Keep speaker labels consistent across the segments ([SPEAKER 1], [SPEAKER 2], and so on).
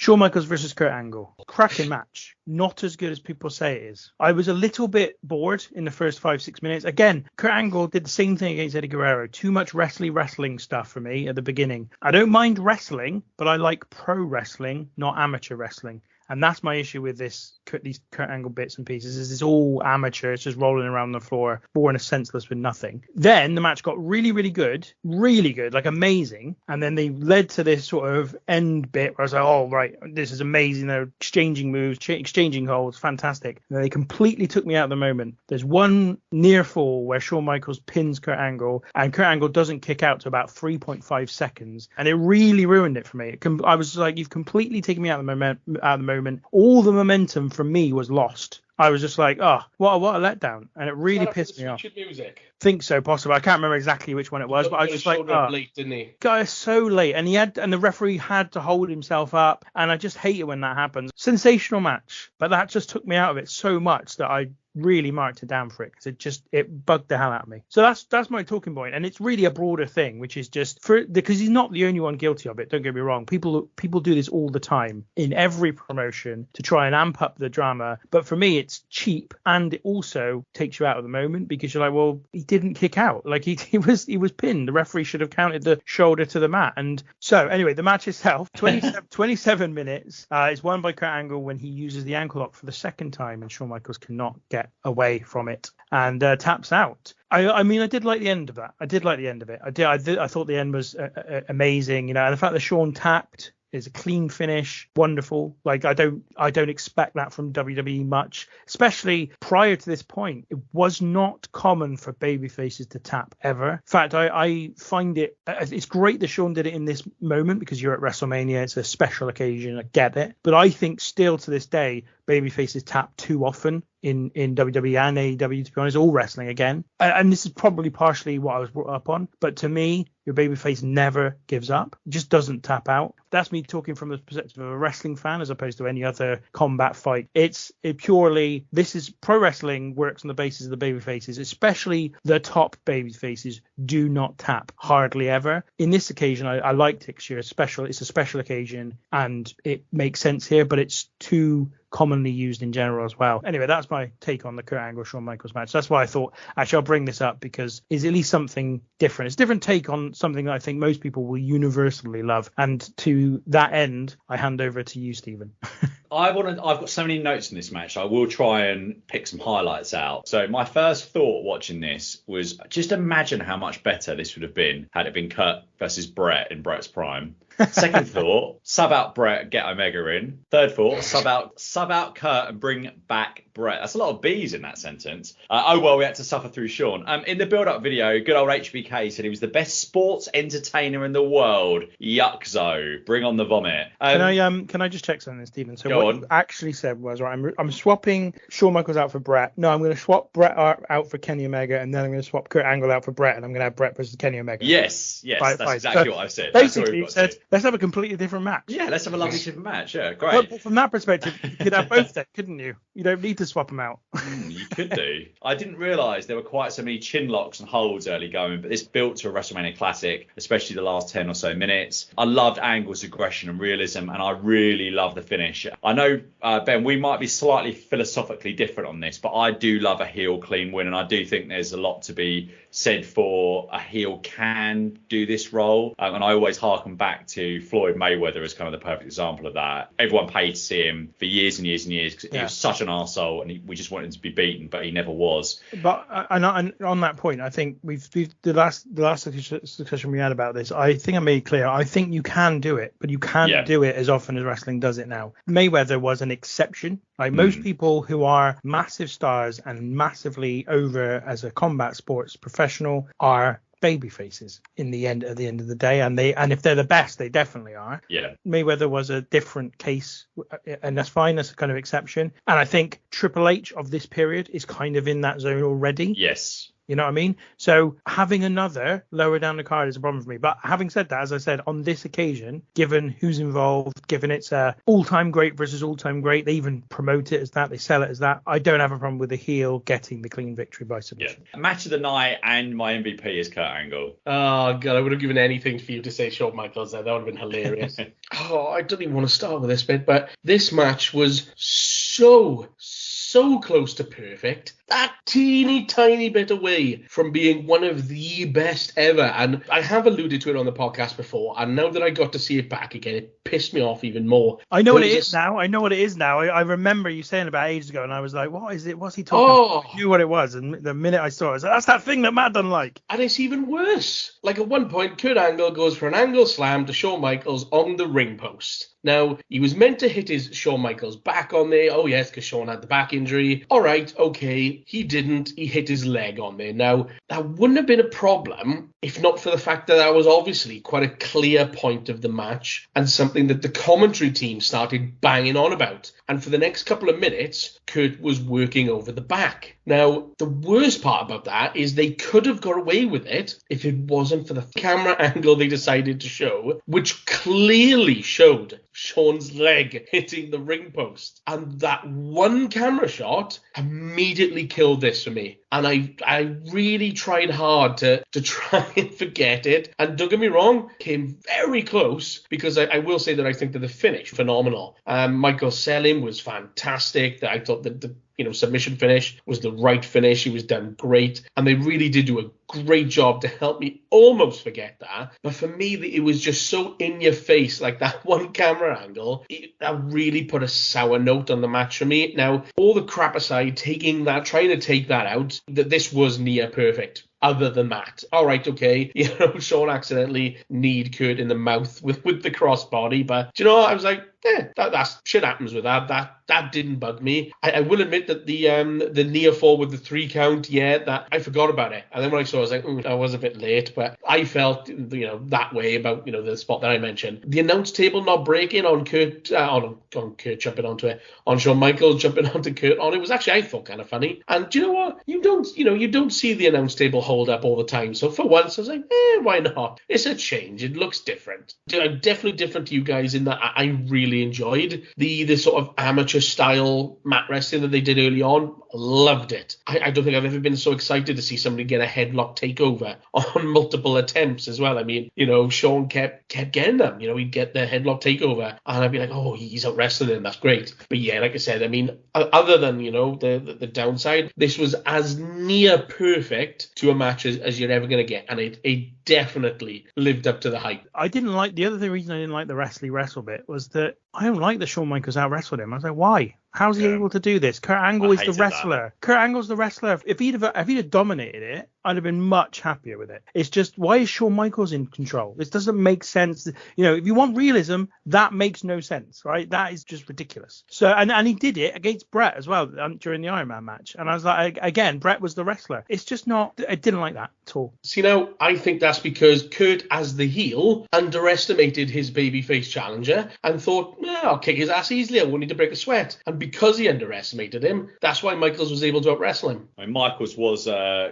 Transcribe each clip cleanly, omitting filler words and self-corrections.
[SPEAKER 1] Shawn Michaels versus Kurt Angle. Cracking match. Not as good as people say it is. I was a little bit bored in the first 5-6 minutes. Again, Kurt Angle did the same thing against Eddie Guerrero. Too much wrestling stuff for me at the beginning. I don't mind wrestling, but I like pro wrestling, not amateur wrestling. And that's my issue with these Kurt Angle bits and pieces, is it's all amateur. It's just rolling around the floor, boring and senseless with nothing. Then the match got really, really good, like amazing. And then they led to this sort of end bit where I was like, oh, right, this is amazing. They're exchanging moves, exchanging holds, fantastic. And they completely took me out of the moment. There's one near fall where Shawn Michaels pins Kurt Angle, and Kurt Angle doesn't kick out to about 3.5 seconds. And it really ruined it for me. I was like, you've completely taken me out of the moment. All the momentum from me was lost. I was just like, oh, what a letdown. And it really pissed me off.
[SPEAKER 2] Music?
[SPEAKER 1] Think so, possibly. I can't remember exactly which one it was, but I was just like, oh,
[SPEAKER 2] late, didn't he?
[SPEAKER 1] Guy, so late. And the referee had to hold himself up. And I just hate it when that happens. Sensational match. But that just took me out of it so much that I really marked it down for it, because it bugged the hell out of me. So that's my talking point, and it's really a broader thing, which is just because he's not the only one guilty of it. Don't get me wrong, people do this all the time in every promotion to try and amp up the drama. But for me, it's cheap, and it also takes you out of the moment, because you're like, well, he didn't kick out, like he was pinned. The referee should have counted the shoulder to the mat. And so anyway, the match itself, 27 minutes, is won by Kurt Angle when he uses the ankle lock for the second time, and Shawn Michaels cannot get away from it and taps out. I mean, I did like the end of that. I thought the end was amazing, and the fact that Shawn tapped is a clean finish, wonderful. Like, I don't expect that from WWE much, especially prior to this point. It was not common for babyfaces to tap ever. In fact, I find it's great that Shawn did it in this moment, because you're at WrestleMania, it's a special occasion, I get it. But I think still to this day, babyfaces tap too often in WWE and AEW, to be honest, all wrestling again. And this is probably partially what I was brought up on. But to me, your babyface never gives up. It just doesn't tap out. That's me talking from the perspective of a wrestling fan as opposed to any other combat fight. This is pro wrestling, works on the basis of the babyfaces, especially the top babyfaces do not tap, hardly ever. In this occasion, I liked it, because it's a special occasion and it makes sense here, but it's too commonly used in general as well. Anyway, that's my take on the Kurt Angle Shawn Michaels match. That's why I thought actually I'll bring this up, because it's at least something different. It's a different take on something that I think most people will universally love. And to that end, I hand over to you, Stephen.
[SPEAKER 3] I've got so many notes in this match. I will try and pick some highlights out. So my first thought watching this was, just imagine how much better this would have been had it been Kurt versus Brett in Brett's prime. Second thought, sub out Brett, get Omega in. Third thought, sub out Kurt and bring back Brett. That's a lot of B's in that sentence. We had to suffer through Shawn. In the build-up video, good old HBK said he was the best sports entertainer in the world. Yuckzo, bring on the vomit.
[SPEAKER 1] Can I just check something, Stephen? So what you actually said was, right, I'm swapping Shawn Michaels out for Brett. No, I'm going to swap Brett out for Kenny Omega, and then I'm going to swap Kurt Angle out for Brett, and I'm going to have Brett versus Kenny Omega.
[SPEAKER 3] Yes, that's exactly what I said.
[SPEAKER 1] Basically, you said, let's have a completely different match.
[SPEAKER 3] Yeah, let's have a lovely different match. Yeah, great.
[SPEAKER 1] But from that perspective, you could have both then, couldn't you? You don't need to swap them out.
[SPEAKER 3] You could do. I didn't realise there were quite so many chin locks and holds early going, but this built to a WrestleMania classic, especially the last 10 or so minutes. I loved Angle's aggression and realism, and I really love the finish. I know, Ben, we might be slightly philosophically different on this, but I do love a heel clean win, and I do think there's a lot to be said for a heel can do this role. And I always harken back to Floyd Mayweather as kind of the perfect example of that. Everyone paid to see him for years and years and years, because he was such an arsehole, and we just wanted him to be beaten, but he never was.
[SPEAKER 1] But and on that point, I think we've the last discussion we had about this, I think I made clear, I think you can do it, but you can't do it as often as wrestling does it now. Mayweather was an exception. Like most people who are massive stars and massively over as a combat sports professional are baby faces at the end of the day, and if they're the best, they definitely are. Mayweather was a different case, and that's fine. That's a kind of exception. And I think Triple H of this period is kind of in that zone already.
[SPEAKER 3] Yes.
[SPEAKER 1] You know what I mean? So having another lower down the card is a problem for me. But having said that, as I said, on this occasion, given who's involved, given it's a all-time great versus all-time great, they even promote it as that, they sell it as that. I don't have a problem with the heel getting the clean victory by submission.
[SPEAKER 3] Yeah. Match of the night, and my MVP is Kurt Angle.
[SPEAKER 2] Oh, God, I would have given anything for you to say Shawn Michaels there. That would have been hilarious. I don't even want to start with this bit, but this match was so close to perfect. That teeny tiny bit away from being one of the best ever. And I have alluded to it on the podcast before, and now that I got to see it back again, it pissed me off even more.
[SPEAKER 1] I know what it is now. I remember you saying about ages ago, and I was like, what is it? What's he talking about? I knew what it was. And the minute I saw it, I was like, that's that thing that Matt doesn't like.
[SPEAKER 2] And it's even worse. Like at one point, Kurt Angle goes for an angle slam to Shawn Michaels on the ring post. Now, he was meant to hit his Shawn Michaels back on there. Oh, yes, because Shawn had the back injury. All right, okay. He didn't. He hit his leg on there. Now, that wouldn't have been a problem if not for the fact that was obviously quite a clear point of the match and something that the commentary team started banging on about. And for the next couple of minutes, Kurt was working over the back. Now, the worst part about that is they could have got away with it if it wasn't for the camera angle they decided to show, which clearly showed Shawn's leg hitting the ring post. And that one camera shot immediately killed this for me. And I really tried hard to try and forget it. And don't get me wrong, came very close, because I will say that I think that the finish, phenomenal. Michael selling was fantastic. I thought that the submission finish was the right finish. He was done great. And they really did do a great job to help me almost forget that. But for me, it was just so in your face, like that one camera angle. That really put a sour note on the match for me. Now, all the crap aside, trying to take that out, that this was near perfect. Other than that, all right, okay, Shawn accidentally kneed Kurt in the mouth with the crossbody, but I was like, that shit happens with that. That didn't bug me. I will admit that the near fall with the 3 count, that I forgot about it. And then when I saw it, I was like, I was a bit late, but I felt that way about the spot that I mentioned. The announce table not breaking on Kurt, on Kurt jumping onto it, on Shawn Michaels jumping onto Kurt it was actually, I thought, kind of funny. And do you know what? You don't see the announce table hold up all the time. So for once, I was like, why not? It's a change. It looks different. I'm definitely different to you guys in that I really enjoyed the sort of amateur style mat wrestling that they did early on. Loved it. I don't think I've ever been so excited to see somebody get a headlock takeover on multiple attempts as well. I mean, Shawn kept getting them. He'd get the headlock takeover, and I'd be like, oh, he's out wrestling him. That's great. But yeah, like I said, I mean, other than the downside, this was as near perfect to a match as you're ever going to get, and it definitely lived up to the hype.
[SPEAKER 1] I didn't like the other reason I didn't like the wrestle bit was that I don't like that Shawn Michaels out wrestled him. I was like, why? How's he able to do this? Kurt Angle is the wrestler. Kurt Angle's the wrestler. If he'd have dominated it, I'd have been much happier with it. It's just, why is Shawn Michaels in control? This doesn't make sense. If you want realism, that makes no sense, right? That is just ridiculous. So, and he did it against Bret as well during the Iron Man match. And I was like, again, Bret was the wrestler. It's just not, I didn't like that at all.
[SPEAKER 2] See, now, I think that's because Kurt, as the heel, underestimated his babyface challenger and thought, I'll kick his ass easily. I won't need to break a sweat. And because he underestimated him, that's why Michaels was able to out-wrestle him.
[SPEAKER 3] I mean, Michaels was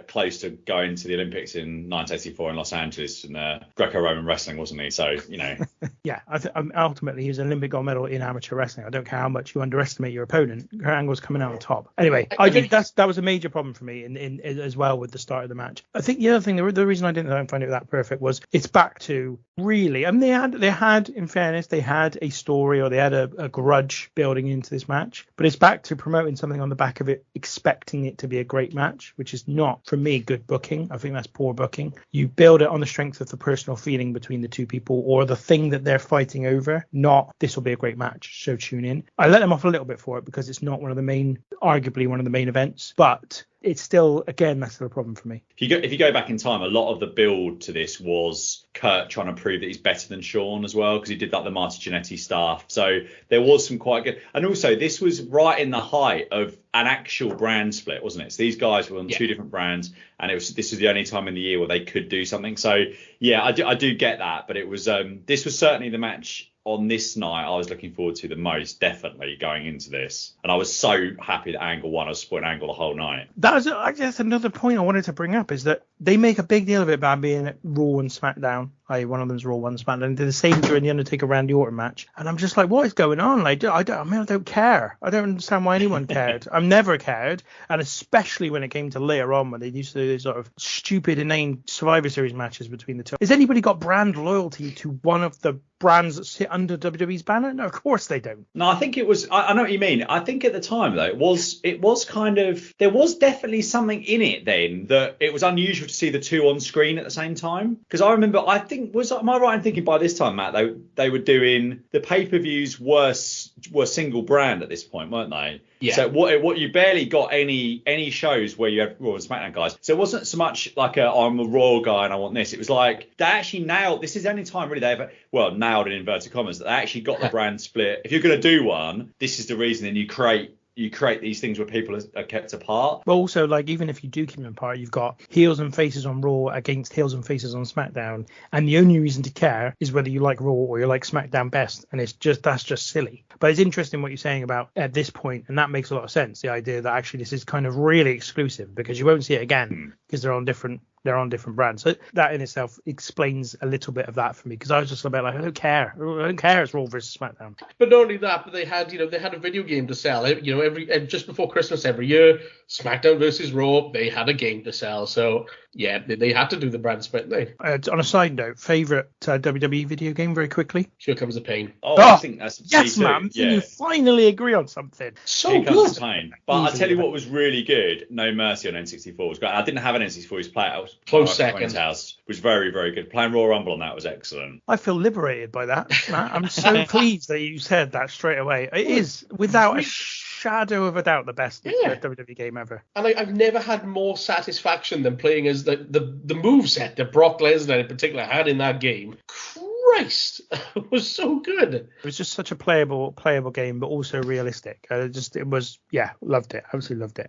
[SPEAKER 3] close to going to the Olympics in 1984 in Los Angeles in Greco-Roman wrestling, wasn't he? So,
[SPEAKER 1] Yeah, ultimately he was an Olympic gold medal in amateur wrestling. I don't care how much you underestimate your opponent. Kurt Angle's coming out on top. Anyway, I think that was a major problem for me in as well with the start of the match. I think the other thing, the reason I didn't find it that perfect was it's back to really, I mean, they had, in fairness, they had a story, or they had a grudge building into this match, but it's back to promoting something on the back of it, expecting it to be a great match, which is not, for me, good booking. I think that's poor booking. You build it on the strength of the personal feeling between the two people, or the thing that they're fighting over, not this will be a great match, so tune in. I let them off a little bit for it because it's not arguably one of the main events, but it's still, again, that's still a problem for me.
[SPEAKER 3] If you go back in time, a lot of the build to this was Kurt trying to prove that he's better than Shawn as well, because he did like the Marty Jannetty stuff. So there was some quite good. And also, this was right in the height of an actual brand split, wasn't it? So these guys were on two different brands, and this was the only time in the year where they could do something. So yeah, I do get that, but it was this was certainly the match on this night I was looking forward to the most, definitely going into this, and I was so happy that Angle won. I was supporting Angle the whole night.
[SPEAKER 1] That's another point I wanted to bring up, is that they make a big deal of it by being at Raw and SmackDown. One of them's Raw, one SmackDown. And did the same during the Undertaker Randy Orton match, and I'm just like, what is going on? Like, I don't care. I don't understand why anyone cared. I've never cared, and especially when it came to later on when they used to do these sort of stupid, inane Survivor Series matches between the two. Has anybody got brand loyalty to one of the brands that sit under WWE's banner? No, of course they don't.
[SPEAKER 3] No, I think it was. I know what you mean. I think at the time though, it was kind of, there was definitely something in it then that it was unusual to see the two on screen at the same time. Because I remember, am I right in thinking by this time, Matt, they were doing the pay-per-views were single brand at this point, weren't they?
[SPEAKER 2] Yeah.
[SPEAKER 3] So what you barely got any shows where you had Raw and SmackDown guys. So it wasn't so much like I'm a Raw guy and I want this. It was like they actually nailed. This is the only time really they ever nailed in inverted commas that they actually got the brand split. If you're going to do one, this is the reason. And you create these things where people are kept apart.
[SPEAKER 1] But also, like, even if you do keep them apart, you've got heels and faces on Raw against heels and faces on SmackDown, and the only reason to care is whether you like Raw or you like SmackDown best, and that's just silly. But it's interesting what you're saying about at this point, and that makes a lot of sense, the idea that actually this is kind of really exclusive, because you won't see it again because they're on different brands. So that in itself explains a little bit of that for me, because I was just a bit like, I don't care it's Raw versus SmackDown.
[SPEAKER 2] But not only that, but they had a video game to sell. Just before Christmas every year, SmackDown versus Raw, they had a game to sell. So yeah, they had to do the brand split.
[SPEAKER 1] On a side note, favorite WWE video game, very quickly.
[SPEAKER 2] Here Comes the Pain.
[SPEAKER 3] I think that's
[SPEAKER 1] yes, man. Yeah. You finally agree on something.
[SPEAKER 2] So
[SPEAKER 3] Here
[SPEAKER 2] good.
[SPEAKER 3] Comes the Pain. But I tell you what was really good. No Mercy on N64 was great. I didn't have an N64 play. I was
[SPEAKER 2] close second.
[SPEAKER 3] House was very, very good. Playing Royal Rumble on that was excellent.
[SPEAKER 1] I feel liberated by that, Matt. I'm so pleased that you said that straight away. It is, without a shadow of a doubt, the best WWE game ever.
[SPEAKER 2] And I've never had more satisfaction than playing as the moveset that Brock Lesnar in particular had in that game. Christ, it was so good.
[SPEAKER 1] It was just such a playable game, but also realistic. Loved it. Absolutely loved it.